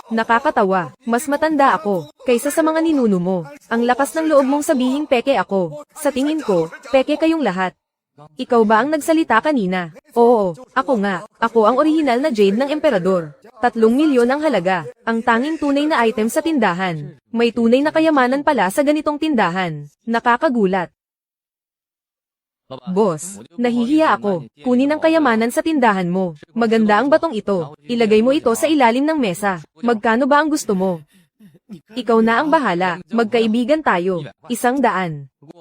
Nakakatawa, mas matanda ako, kaysa sa mga ninuno mo. Ang lakas ng loob mong sabihing peke ako. Sa tingin ko, peke kayong lahat. Ikaw ba ang nagsalita kanina? Oo, ako nga. Ako ang orihinal na Jade ng Emperador. 3 milyon ang halaga. Ang tanging tunay na item sa tindahan. May tunay na kayamanan pala sa ganitong tindahan. Nakakagulat. Boss, nahihiya ako. Kunin ang kayamanan sa tindahan mo. Maganda ang batong ito. Ilagay mo ito sa ilalim ng mesa. Magkano ba ang gusto mo? Ikaw na ang bahala. Magkaibigan tayo. 100.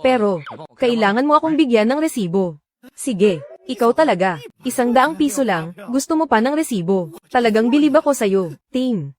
Pero, kailangan mo akong bigyan ng resibo. Sige, ikaw talaga. 100 piso lang. Gusto mo pa ng resibo. Talagang bilib ako sa'yo, Ting.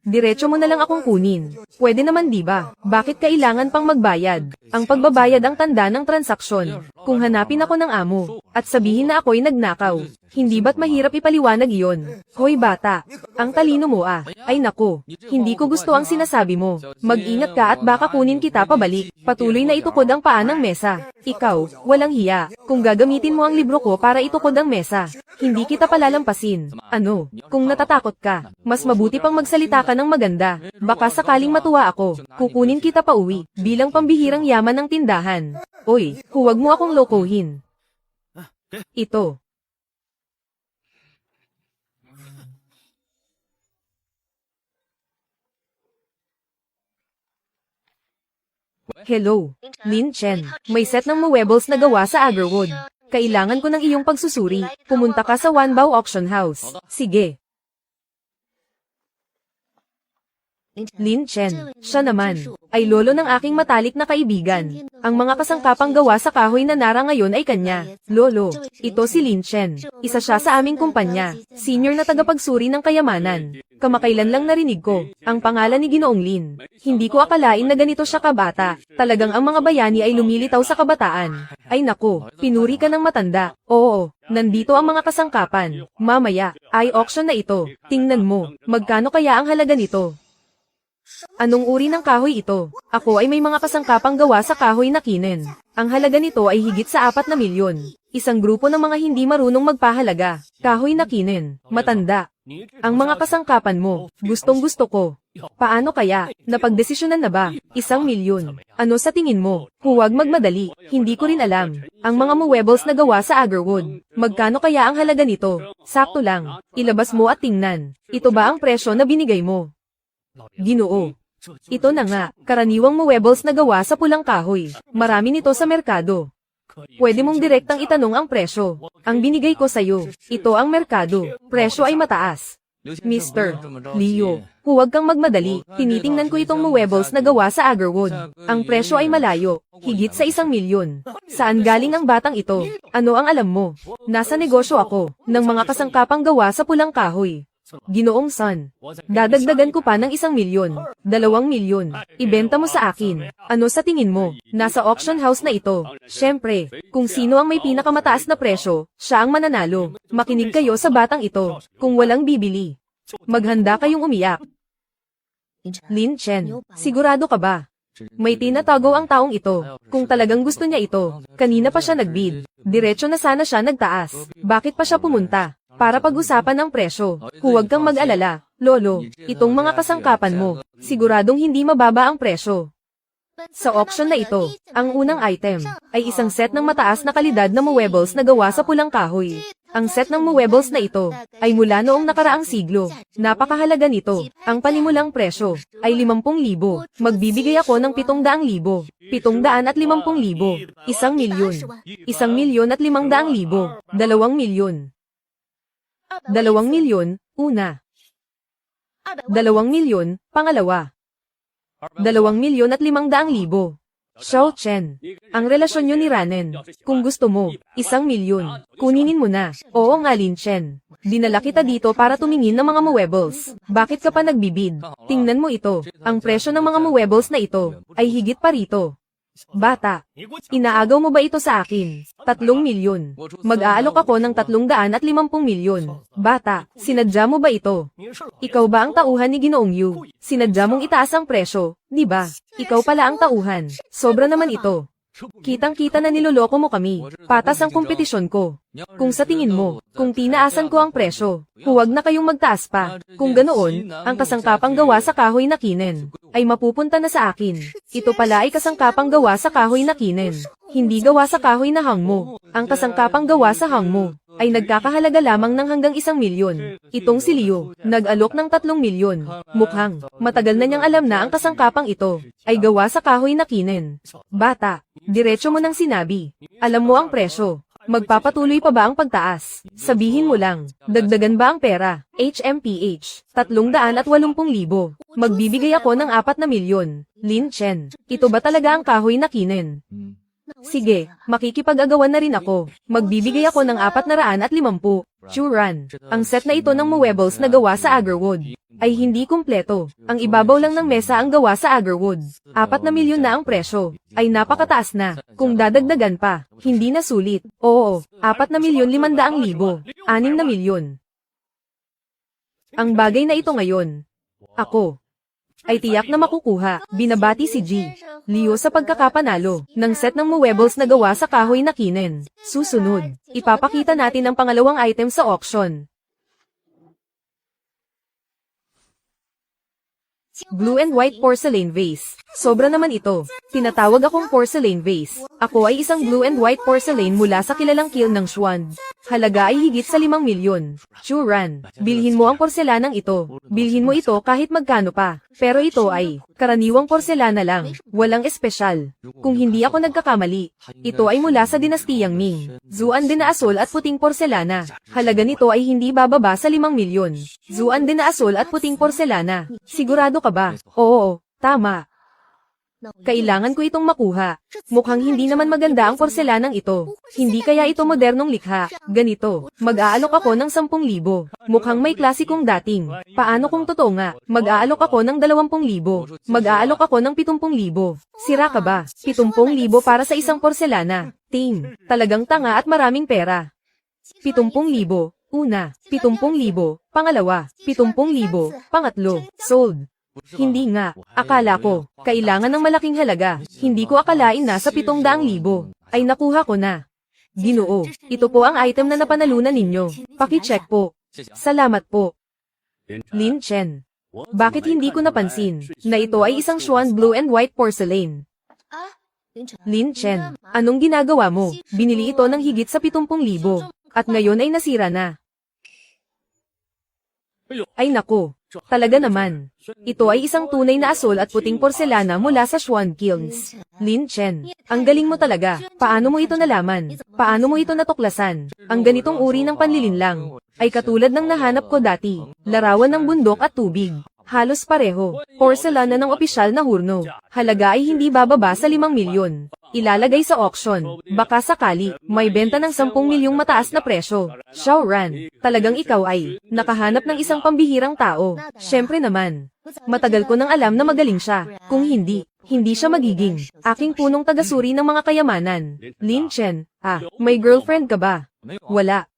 Diretso mo na lang akong kunin. Pwede naman di ba? Bakit kailangan pang magbayad? Ang pagbabayad ang tanda ng transaksyon. Kung hanapin ako ng amo, at sabihin na ako'y nagnakaw, hindi ba't mahirap ipaliwanag iyon? Hoy bata, ang talino mo ah. Ay nako, hindi ko gusto ang sinasabi mo. Mag-ingat ka at baka kunin kita pabalik. Patuloy na itukod ang paa ng mesa. Ikaw, walang hiya. Kung gagamitin mo ang libro ko para itukod ang mesa, hindi kita palalampasin. Ano, kung natatakot ka, mas mabuti pang magsalita ka ng maganda. Baka sakaling matuwa ako, kukunin kita pa uwi, bilang pambihirang yaman ng tindahan. Oy, huwag mo akong lokohin. Ito. Hello, Lin Chen. May set ng muebles na gawa sa Agarwood. Kailangan ko ng iyong pagsusuri. Pumunta ka sa Wanbao Auction House. Sige. Lin Chen, siya naman, ay lolo ng aking matalik na kaibigan. Ang mga kasangkapang gawa sa kahoy na nara ngayon ay kanya. Lolo, ito si Lin Chen. Isa siya sa aming kumpanya, senior na tagapagsuri ng kayamanan. Kamakailan lang narinig ko, ang pangalan ni Ginoong Lin. Hindi ko akalain na ganito siya kabata. Talagang ang mga bayani ay lumilitaw sa kabataan. Ay nako, pinuri ka ng matanda. Oo, nandito ang mga kasangkapan. Mamaya, ay auction na ito. Tingnan mo, magkano kaya ang halaga nito? Anong uri ng kahoy ito? Ako ay may mga kasangkapang gawa sa kahoy na kinen. Ang halaga nito ay higit sa 4 na milyon. Isang grupo ng mga hindi marunong magpahalaga. Kahoy na kinen. Matanda. Ang mga kasangkapan mo, gustong gusto ko. Paano kaya? Napagdesisyonan na ba? 1 milyon. Ano sa tingin mo? Huwag magmadali. Hindi ko rin alam. Ang mga muebles na gawa sa Agarwood. Magkano kaya ang halaga nito? Sakto lang. Ilabas mo at tingnan. Ito ba ang presyo na binigay mo? Ginoo. Ito na nga, karaniwang muebles na gawa sa pulang kahoy. Marami nito sa merkado. Pwede mong direktang itanong ang presyo. Ang binigay ko sa'yo, ito ang merkado. Presyo ay mataas. Mr. Leo, huwag kang magmadali. Tinitingnan ko itong muebles na gawa sa Agarwood. Ang presyo ay malayo, higit sa 1 milyon. Saan galing ang batang ito? Ano ang alam mo? Nasa negosyo ako, ng mga kasangkapang gawa sa pulang kahoy. Ginoong Son, dadagdagan ko pa ng 1 milyon, 2 milyon, ibenta mo sa akin. Ano sa tingin mo? Nasa auction house na ito. Siyempre, kung sino ang may pinakamataas na presyo, siya ang mananalo. Makinig kayo sa batang ito, kung walang bibili. Maghanda kayong umiyak. Lin Chen, sigurado ka ba? May tinatago ang taong ito. Kung talagang gusto niya ito, kanina pa siya nagbid. Diretso na sana siya nagtaas. Bakit pa siya pumunta? Para pag-usapan ng presyo, huwag kang mag-alala, Lolo, itong mga kasangkapan mo, siguradong hindi mababa ang presyo. Sa auction na ito, ang unang item, ay isang set ng mataas na kalidad na muebles na gawa sa pulang kahoy. Ang set ng muebles na ito, ay mula noong nakaraang siglo. Napakahalaga nito, ang panimulang presyo, ay 50,000. Magbibigay ako ng 700,000, 750,000, 1 milyon, 1 milyon at 500,000, 2 milyon. 2 milyon, una. 2 milyon, pangalawa. 2 milyon at 500,000. Xiao Chen, ang relasyon niyo ni Ranen. Kung gusto mo, 1 milyon. Kuninin mo na. Oo nga Lin Chen. Dinala kita dito para tumingin ng mga muebles. Bakit ka pa nagbibid? Tingnan mo ito. Ang presyo ng mga muebles na ito, ay higit pa rito. Bata, inaagaw mo ba ito sa akin? 3 milyon. Mag-aalok ako ng 350 milyon. Bata, sinadya mo ba ito? Ikaw ba ang tauhan ni Ginoong Yu? Sinadya mong itaas ang presyo, di ba? Ikaw pala ang tauhan. Sobra naman ito. Kitang-kita na niloloko mo kami. Patas ang kompetisyon ko. Kung sa tingin mo, kung tinaasan ko ang presyo, huwag na kayong magtaas pa. Kung ganoon, ang kasangkapang gawa sa kahoy na kinen ay mapupunta na sa akin. Ito pala ay kasangkapang gawa sa kahoy na kinen. Hindi gawa sa kahoy na hangmo. Ang kasangkapang gawa sa hangmo ay nagkakahalaga lamang ng hanggang 1 milyon. Itong si Leo, nag-alok ng 3 milyon. Mukhang, matagal na niyang alam na ang kasangkapang ito ay gawa sa kahoy na kinen. Bata, diretso mo nang sinabi. Alam mo ang presyo. Magpapatuloy pa ba ang pagtaas? Sabihin mo lang, dagdagan ba ang pera? HMPH, 380,000. Magbibigay ako ng 4 na milyon. Lin Chen, ito ba talaga ang kahoy na kinen? Sige, makikipag-agawan na rin ako. Magbibigay ako ng 450. Churan, ang set na ito ng muebles na gawa sa agarwood ay hindi kumpleto. Ang ibabaw lang ng mesa ang gawa sa agarwood. 4 na milyon na ang presyo. Ay napakataas na. Kung dadagdagan pa, hindi na sulit. Oo, 4,500,000. 6 na milyon. Ang bagay na ito ngayon, ako, ay tiyak na makukuha. Binabati si G. Leo sa pagkakapanalo ng set ng muebles na gawa sa kahoy na kinen. Susunod, ipapakita natin ang pangalawang item sa auction. Blue and white porcelain vase. Sobra naman ito. Tinatawag akong porcelain vase. Ako ay isang blue and white porcelain mula sa kilalang kiln ng Schwand. Halaga ay higit sa 5 milyon. Churan, bilhin mo ang porselanang ito. Bilhin mo ito kahit magkano pa. Pero ito ay karaniwang porselana lang. Walang espesyal. Kung hindi ako nagkakamali, ito ay mula sa dinastiyang Ming. Zuan din na asol at puting porselana. Halaga nito ay hindi bababa sa 5 milyon. Zuan din na asol at puting porselana. Sigurado ka ba? Oo, tama. Kailangan ko itong makuha. Mukhang hindi naman maganda ang porselanang ito. Hindi kaya ito modernong likha. Ganito, mag-aalok ako ng 10,000. Mukhang may klasikong dating. Paano kung totoo nga? Mag-aalok ako ng 20,000. Mag-aalok ako ng 70,000. Sira ka ba? 70,000 para sa isang porselana. Team, talagang tanga at maraming pera. 70,000. Una, 70,000. Pangalawa, 70,000. Pangatlo, sold. Hindi nga, akala ko, kailangan ng malaking halaga. Hindi ko akalain na sa 700,000. Ay nakuha ko na. Ginoo, ito po ang item na napanalunan ninyo. Paki-check po. Salamat po. Lin Chen. Bakit hindi ko napansin na ito ay isang Schwand blue and white porcelain? Lin Chen, anong ginagawa mo? Binili ito ng higit sa 70,000. At ngayon ay nasira na. Ay nako. Talaga naman. Ito ay isang tunay na asol at puting porselana mula sa Schwand Kilns. Lin Chen, ang galing mo talaga. Paano mo ito nalaman? Paano mo ito natuklasan? Ang ganitong uri ng panlilinlang ay katulad ng nahanap ko dati. Larawan ng bundok at tubig. Halos pareho. Porselana ng opisyal na hurno. Halaga ay hindi bababa sa 5 milyon. Ilalagay sa auction. Baka sakali, may benta ng 10 milyong mataas na presyo. Xiaoran, talagang ikaw ay nakahanap ng isang pambihirang tao. Siyempre naman. Matagal ko nang alam na magaling siya. Kung hindi, hindi siya magiging aking punong tagasuri ng mga kayamanan. Lin Chen, may girlfriend ka ba? Wala.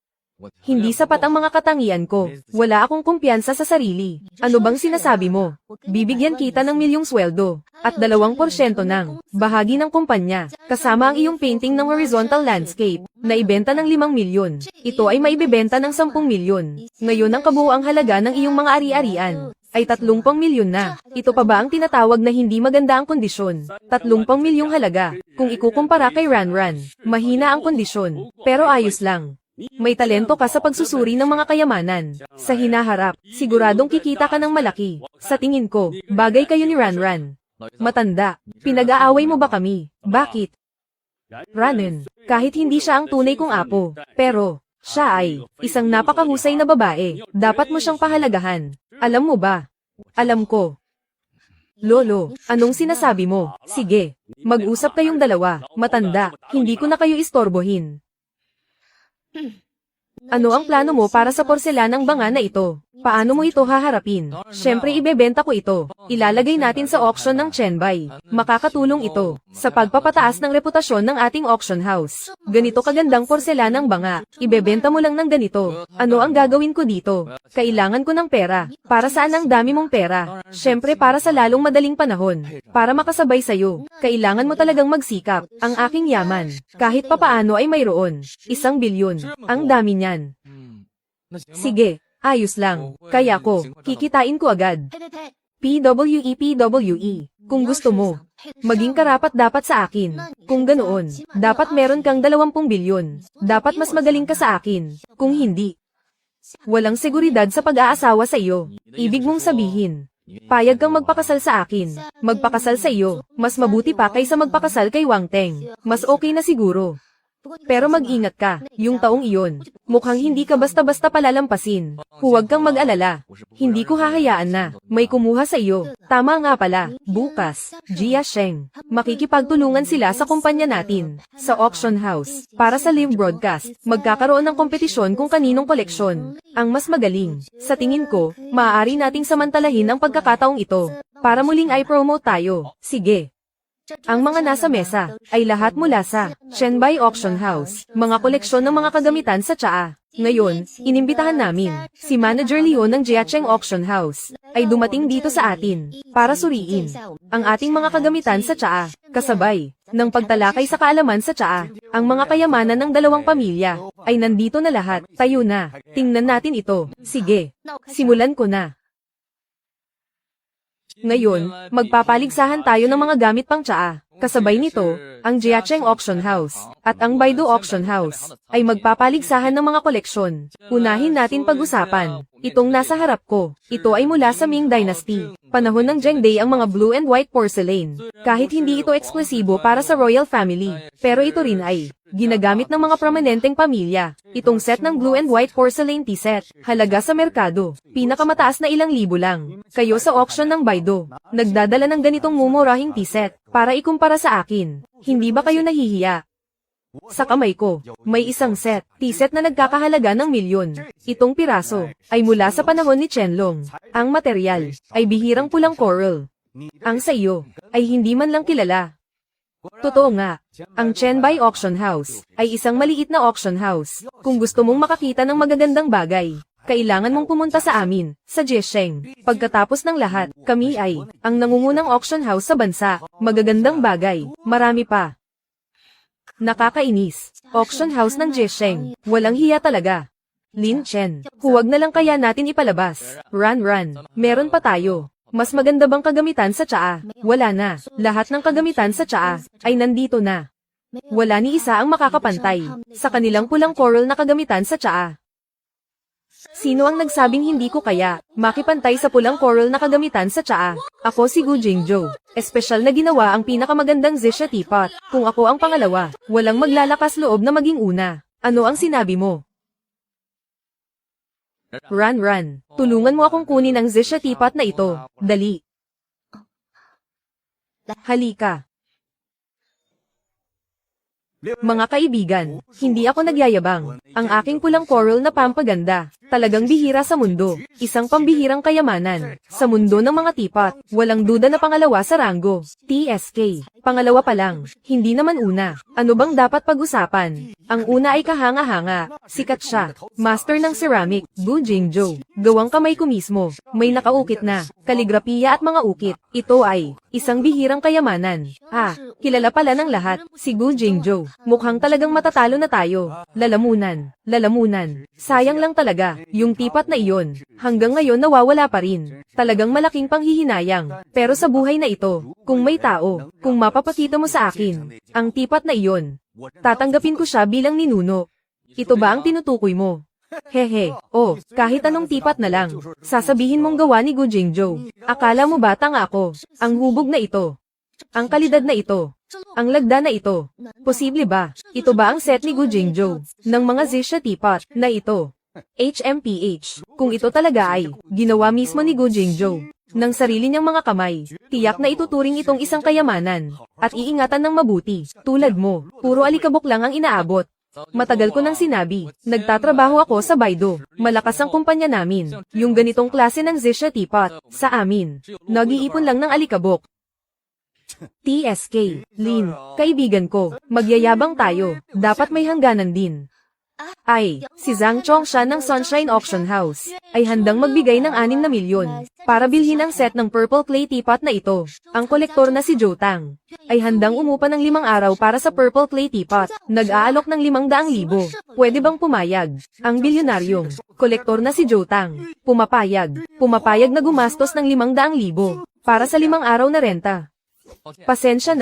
Hindi sapat ang mga katangian ko. Wala akong kumpiyansa sa sarili. Ano bang sinasabi mo? Bibigyan kita ng milyong sweldo. At 2% ng bahagi ng kumpanya. Kasama ang iyong painting ng horizontal landscape. Na ibenta ng 5 milyon. Ito ay maibibenta ng 10 milyon. Ngayon ang kabuuang halaga ng iyong mga ari-arian ay 30 milyon na. Ito pa ba ang tinatawag na hindi maganda ang kondisyon? 30 milyong halaga. Kung ikukumpara kay Ranran, mahina ang kondisyon. Pero ayos lang. May talento ka sa pagsusuri ng mga kayamanan. Sa hinaharap, siguradong kikita ka ng malaki. Sa tingin ko, bagay kayo ni Ranran. Matanda, pinag-aaway mo ba kami? Bakit? Ranen, kahit hindi siya ang tunay kong apo, pero siya ay isang napakahusay na babae. Dapat mo siyang pahalagahan. Alam mo ba? Alam ko. Lolo, anong sinasabi mo? Sige, mag-usap kayong dalawa. Matanda, hindi ko na kayo istorbohin. Ano ang plano mo para sa porselanang banga na ito? Paano mo ito haharapin? Siyempre ibebenta ko ito. Ilalagay natin sa auction ng Chenbai. Makakatulong ito sa pagpapataas ng reputasyon ng ating auction house. Ganito kagandang porselanang banga. Ibebenta mo lang ng ganito. Ano ang gagawin ko dito? Kailangan ko ng pera. Para saan ang dami mong pera? Siyempre para sa lalong madaling panahon. Para makasabay sa'yo. Kailangan mo talagang magsikap. Ang aking yaman. Kahit papaano ay mayroon. 1 bilyon. Ang dami niyan. Sige, ayos lang. Kaya ko, kikitain ko agad. PWE. Kung gusto mo, maging karapat dapat sa akin. Kung ganoon, dapat meron kang 20 bilyon. Dapat mas magaling ka sa akin. Kung hindi, walang seguridad sa pag-aasawa sa iyo. Ibig mong sabihin, payag kang magpakasal sa akin. Magpakasal sa iyo. Mas mabuti pa kaysa magpakasal kay Wang Teng. Mas okay na siguro. Pero mag-ingat ka, yung taong iyon. Mukhang hindi ka basta-basta palalampasin. Huwag kang mag-alala. Hindi ko hahayaan na may kumuha sa iyo. Tama nga pala, bukas, Jia Sheng. Makikipagtulungan sila sa kumpanya natin, sa auction house. Para sa live broadcast, magkakaroon ng kompetisyon kung kaninong koleksyon ang mas magaling. Sa tingin ko, maaari nating samantalahin ang pagkakataong ito. Para muling ay promote tayo. Sige. Ang mga nasa mesa ay lahat mula sa Chenbai Auction House, mga koleksyon ng mga kagamitan sa tsaa. Ngayon, inimbitahan namin si Manager Leon ng Jiacheng Auction House ay dumating dito sa atin para suriin ang ating mga kagamitan sa tsaa, kasabay ng pagtalakay sa kaalaman sa tsaa. Ang mga kayamanan ng dalawang pamilya ay nandito na lahat. Tayo na, tingnan natin ito. Sige, simulan ko na. Ngayon, magpapaligsahan tayo ng mga gamit pang tsaa. Kasabay nito, ang Jiacheng Auction House at ang Baidu Auction House ay magpapaligsahan ng mga koleksyon. Unahin natin pag-usapan. Itong nasa harap ko, ito ay mula sa Ming Dynasty. Panahon ng Zhengde ang mga blue and white porcelain. Kahit hindi ito eksklusibo para sa royal family, pero ito rin ay ginagamit ng mga prominenteng pamilya. Itong set ng blue and white porcelain tea set, halaga sa merkado, pinakamataas na ilang libo lang. Kayo sa auction ng Baidu, nagdadala ng ganitong mumurahing tea set, para ikumpara sa akin. Hindi ba kayo nahihiya? Sa kamay ko, may isang set, tea set na nagkakahalaga ng milyon. Itong piraso, ay mula sa panahon ni Qianlong. Ang material, ay bihirang pulang coral. Ang sa iyo, ay hindi man lang kilala. Totoo nga, ang Chenbai Auction House ay isang maliit na auction house. Kung gusto mong makakita ng magagandang bagay, kailangan mong pumunta sa amin, sa Jiesheng. Pagkatapos ng lahat, kami ay ang nangungunang auction house sa bansa. Magagandang bagay, marami pa. Nakakainis. Auction house ng Jiesheng. Walang hiya talaga. Lin Chen, huwag na lang kaya natin ipalabas. Run. Meron pa tayo. Mas maganda bang kagamitan sa tsaa? Wala na. Lahat ng kagamitan sa tsaa ay nandito na. Wala ni isa ang makakapantay sa kanilang pulang coral na kagamitan sa tsaa. Sino ang nagsabing hindi ko kaya makipantay sa pulang coral na kagamitan sa tsaa? Ako si Gu Jingzhou. Espesyal na ginawa ang pinakamagandang Zisha teapot. Kung ako ang pangalawa, walang maglalakas loob na maging una. Ano ang sinabi mo? Run. Tulungan mo akong kunin ang Zisha teapot na ito. Dali. Halika. Mga kaibigan, hindi ako nagyayabang. Ang aking pulang coral na pampaganda, talagang bihira sa mundo. Isang pambihirang kayamanan. Sa mundo ng mga teapot, walang duda na pangalawa sa ranggo. TSK. Pangalawa pa lang. Hindi naman una. Ano bang dapat pag-usapan? Ang una ay kahanga-hanga. Sikat siya. Master ng ceramic. Gu Jingzhou. Gawang kamay ko mismo. May nakaukit na kaligrapiya at mga ukit. Ito ay isang bihirang kayamanan. Kilala pala ng lahat. Si Gu Jingzhou. Mukhang talagang matatalo na tayo. Lalamunan. Sayang lang talaga. Yung teapot na iyon, hanggang ngayon nawawala pa rin. Talagang malaking panghihinayang. Pero sa buhay na ito, kung may tao, kung mapapakita mo sa akin, ang teapot na iyon, tatanggapin ko siya bilang ninuno. Ito ba ang tinutukoy mo? Hehe, kahit anong teapot na lang, sasabihin mong gawa ni Gu Jingzhou. Akala mo ba tanga ako? Ang hubog na ito. Ang kalidad na ito. Ang lagda na ito. Posible ba? Ito ba ang set ni Gu Jingzhou ng mga Zisha teapot na ito? HMPH. Kung ito talaga ay ginawa mismo ni Gu Jingzhou ng sarili niyang mga kamay, tiyak na ituturing itong isang kayamanan at iingatan ng mabuti. Tulad mo, puro alikabok lang ang inaabot. Matagal ko nang sinabi, nagtatrabaho ako sa Baidu. Malakas ang kumpanya namin. Yung ganitong klase ng Zisha teapot, sa amin. Nag-iipon lang ng alikabok. TSK, Lin, kaibigan ko, magyayabang tayo, dapat may hangganan din. Ay, si Zhang Chongshan ng Sunshine Auction House, ay handang magbigay ng 6 na milyon, para bilhin ang set ng purple clay teapot na ito. Ang kolektor na si Joe Tang, ay handang umupa ng 5 araw para sa purple clay teapot, nag-aalok ng 500,000. Pwede bang pumayag? Ang bilyonaryong, kolektor na si Joe Tang, pumapayag na gumastos ng 500,000, para sa 5 araw na renta. Pasensya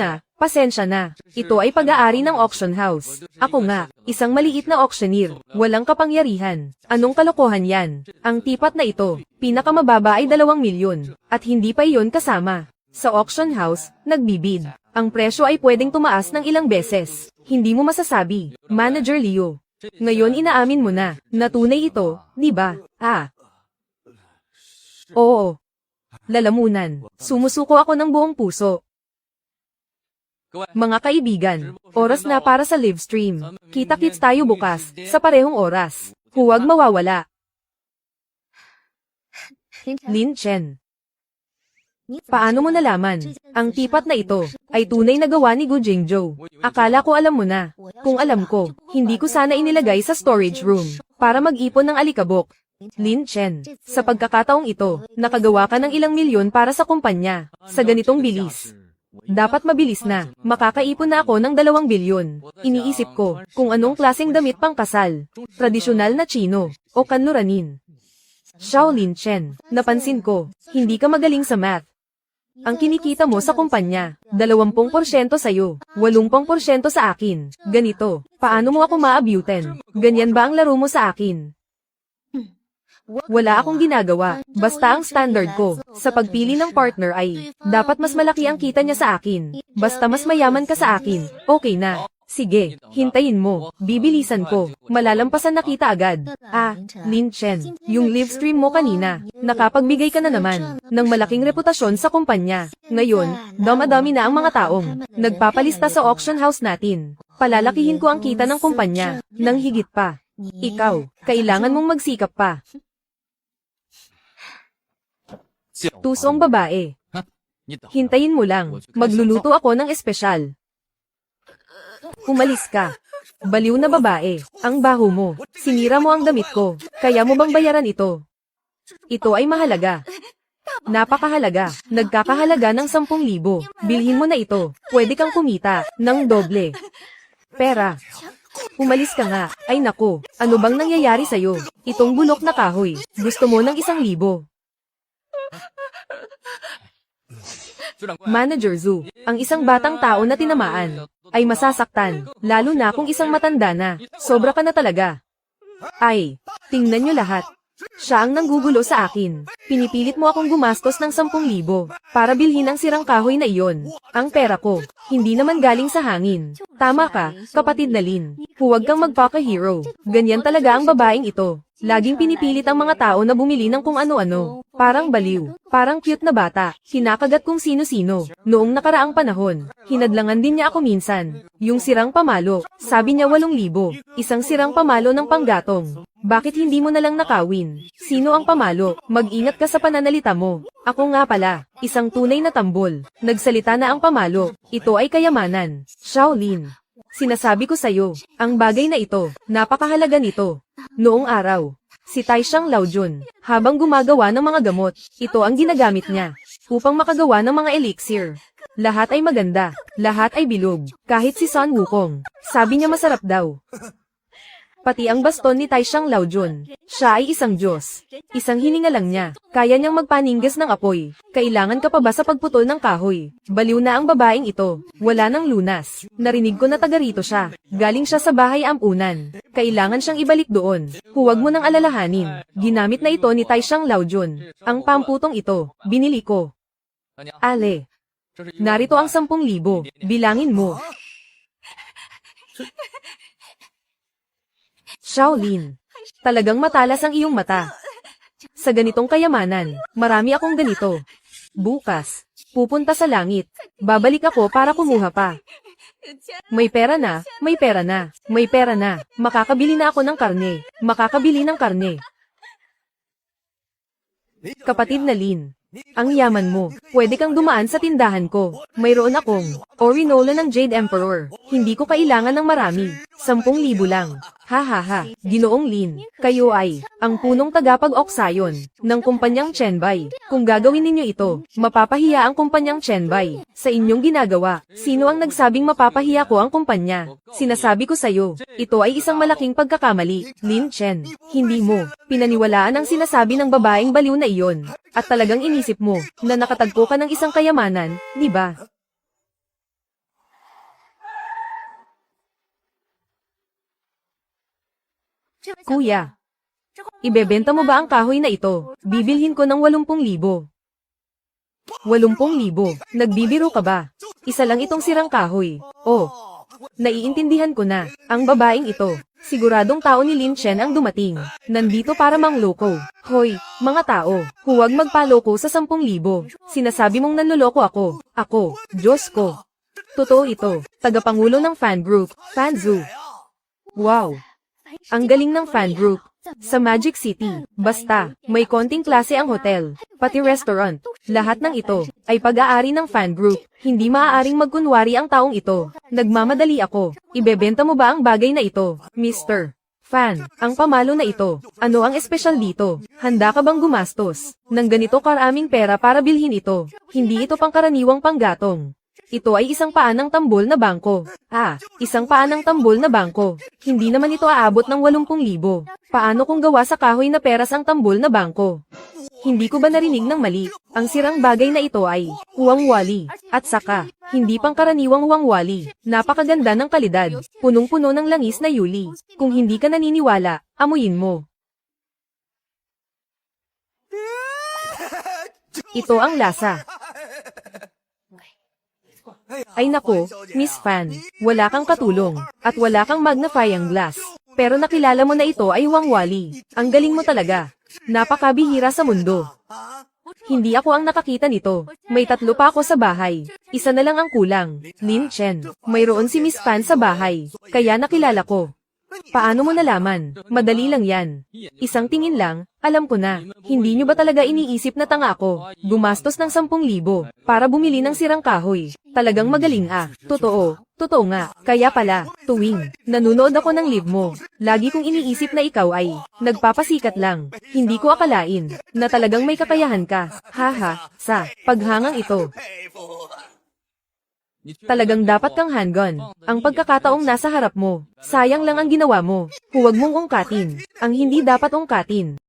na. Ito ay pag-aari ng auction house. Ako nga, isang maliit na auctioneer, walang kapangyarihan. Anong kalokohan yan? Ang teapot na ito, pinakamababa ay 2 milyon, at hindi pa iyon kasama. Sa auction house, nagbibid. Ang presyo ay pwedeng tumaas ng ilang beses. Hindi mo masasabi, Manager Leo. Ngayon inaamin mo na tunay ito, di ba? Oo. Lalamunan, sumusuko ako ng buong puso. Mga kaibigan, oras na para sa live stream. Kita-kits tayo bukas, sa parehong oras. Huwag mawawala. Lin Chen. Paano mo nalaman? Ang teapot na ito, ay tunay na gawa ni Gu Jingzhou. Akala ko alam mo na. Kung alam ko, hindi ko sana inilagay sa storage room, para mag-ipon ng alikabok. Lin Chen, sa pagkakataong ito, nakagawa ka ng ilang milyon para sa kumpanya, sa ganitong bilis. Dapat mabilis na, makakaipon na ako ng 2 bilyon. Iniisip ko, kung anong klaseng damit pang kasal, tradisyonal na Chino, o kanluranin. Shaolin Chen, napansin ko, hindi ka magaling sa math. Ang kinikita mo sa kumpanya, 20% sa'yo, 80% sa akin. Ganito, paano mo ako ma-abutin? Ganyan ba ang laro mo sa akin? Wala akong ginagawa, basta ang standard ko, sa pagpili ng partner ay, dapat mas malaki ang kita niya sa akin. Basta mas mayaman ka sa akin, okay na. Sige, hintayin mo, bibilisan ko, malalampasan na kita agad. Lin Chen, yung live stream mo kanina, nakapagbigay ka na naman, ng malaking reputasyon sa kumpanya. Ngayon, damadami na ang mga taong, nagpapalista sa auction house natin. Palalakihin ko ang kita ng kumpanya, nang higit pa. Ikaw, kailangan mong magsikap pa. Tusong babae. Hintayin mo lang, magluluto ako ng espesyal. Umalis ka. Baliw na babae, ang baho mo, sinira mo ang damit ko, kaya mo bang bayaran ito? Ito ay mahalaga. Napakahalaga, nagkakahalaga ng 10,000. Bilhin mo na ito, pwede kang kumita, ng doble. Pera. Umalis ka nga, ay nako, ano bang nangyayari sa'yo? Itong bulok na kahoy, gusto mo ng 1,000. Manager Zhu, ang isang batang tao na tinamaan, ay masasaktan, lalo na kung isang matanda na, sobra ka na talaga. Ay, tingnan nyo lahat. Siya ang nanggugulo sa akin. Pinipilit mo akong gumastos ng 10,000 para bilhin ang sirang kahoy na iyon. Ang pera ko, hindi naman galing sa hangin. Tama ka, kapatid na Lin. Huwag kang magpaka-hero. Ganyan talaga ang babaeng ito. Laging pinipilit ang mga tao na bumili ng kung ano-ano. Parang baliw, parang cute na bata, kinakagat kung sino-sino. Noong nakaraang panahon, hinadlangan din niya ako minsan. Yung sirang pamalo, sabi niya 8,000, isang sirang pamalo ng panggatong. Bakit hindi mo nalang nakawin? Sino ang pamalo? Mag-ingat ka sa pananalita mo. Ako nga pala, isang tunay na tambol. Nagsalita na ang pamalo. Ito ay kayamanan. Shaolin. Sinasabi ko sa'yo, ang bagay na ito, napakahalaga nito. Noong araw, si Taishang Laojun, habang gumagawa ng mga gamot, ito ang ginagamit niya, upang makagawa ng mga elixir. Lahat ay maganda, lahat ay bilog, kahit si Sun Wukong, sabi niya masarap daw. Pati ang baston ni Taishang Laojun, siya ay isang Diyos. Isang hininga lang niya, kaya niyang magpaninggas ng apoy. Kailangan ka pa ba sa pagputol ng kahoy? Baliw na ang babaeng ito, wala nang lunas. Narinig ko na taga rito siya, galing siya sa bahay ampunan. Kailangan siyang ibalik doon. Huwag mo nang alalahanin, ginamit na ito ni Taishang Laojun. Ang pamputong ito, binili ko. Ale, narito ang 10,000, bilangin mo. Shaolin, talagang matalas ang iyong mata. Sa ganitong kayamanan, marami akong ganito. Bukas, pupunta sa langit. Babalik ako para kumuha pa. May pera na, may pera na, may pera na. Makakabili na ako ng karne. Makakabili ng karne. Kapatid na Lin, ang yaman mo. Pwede kang dumaan sa tindahan ko. Mayroon akong Orinola ng Jade Emperor. Hindi ko kailangan ng marami. 10,000 lang. Ha ha ha. Ginoong Lin, kayo ay ang punong tagapag-oksayon ng kumpanyang Chenbay. Kung gagawin ninyo ito, mapapahiya ang kumpanyang Chenbay. Sa inyong ginagawa, sino ang nagsabing mapapahiya ko ang kumpanya? Sinasabi ko sa'yo, ito ay isang malaking pagkakamali, Lin Chen. Hindi mo pinaniwalaan ang sinasabi ng babaeng baliw na iyon. At talagang inisip mo na nakatagpo ka ng isang kayamanan, di ba? Kuya, ibebenta mo ba ang kahoy na ito? Bibilhin ko ng 80,000. 80,000? Nagbibiro ka ba? Isa lang itong sirang kahoy. Oh, naiintindihan ko na. Ang babaeng ito, siguradong tao ni Lin Chen ang dumating. Nandito para mangloko. Hoy, mga tao, huwag magpaloko sa 10,000. Sinasabi mong nanloloko ako. Ako, Diyos ko. Totoo ito. Tagapangulo ng fan group, Fanzu. Wow. Ang galing ng fan group. Sa Magic City, basta, may konting klase ang hotel, pati restaurant. Lahat ng ito ay pag-aari ng fan group. Hindi maaaring magkunwari ang taong ito. Nagmamadali ako. Ibebenta mo ba ang bagay na ito, Mr. Fan? Ang pamalo na ito. Ano ang espesyal dito? Handa ka bang gumastos ng ganito karaming pera para bilhin ito? Hindi ito pangkaraniwang panggatong. Ito ay isang paan ng tambol na bangko. Isang paan ng tambol na bangko. Hindi naman ito aabot ng 80,000. Paano kung gawa sa kahoy na peras ang tambol na bangko? Hindi ko ba narinig ng mali? Ang sirang bagay na ito ay huwangwali. At saka, hindi pangkaraniwang huwangwali. Napakaganda ng kalidad. Punong-puno ng langis na yuli. Kung hindi ka naniniwala, amuyin mo. Ito ang lasa. Ay nako, Miss Fan, wala kang katulong, at wala kang magnifying glass. Pero nakilala mo na ito ay huwangwali. Ang galing mo talaga. Napakabihira sa mundo. Hindi ako ang nakakita nito. May 3 pa ako sa bahay. Isa na lang ang kulang. Lin Chen, mayroon si Miss Fan sa bahay. Kaya nakilala ko. Paano mo nalaman? Madali lang yan. Isang tingin lang, alam ko na. Hindi nyo ba talaga iniisip na tanga ako? Gumastos ng 10,000 para bumili ng sirang kahoy. Talagang magaling Totoo. Totoo nga. Kaya pala, tuwing nanonood ako ng live mo, lagi kong iniisip na ikaw ay nagpapasikat lang. Hindi ko akalain na talagang may kakayahan ka. Haha, sa paghangang ito. Talagang dapat kang handgun. Ang pagkakataong nasa harap mo. Sayang lang ang ginawa mo. Huwag mong ungkatin ang hindi dapat ungkatin.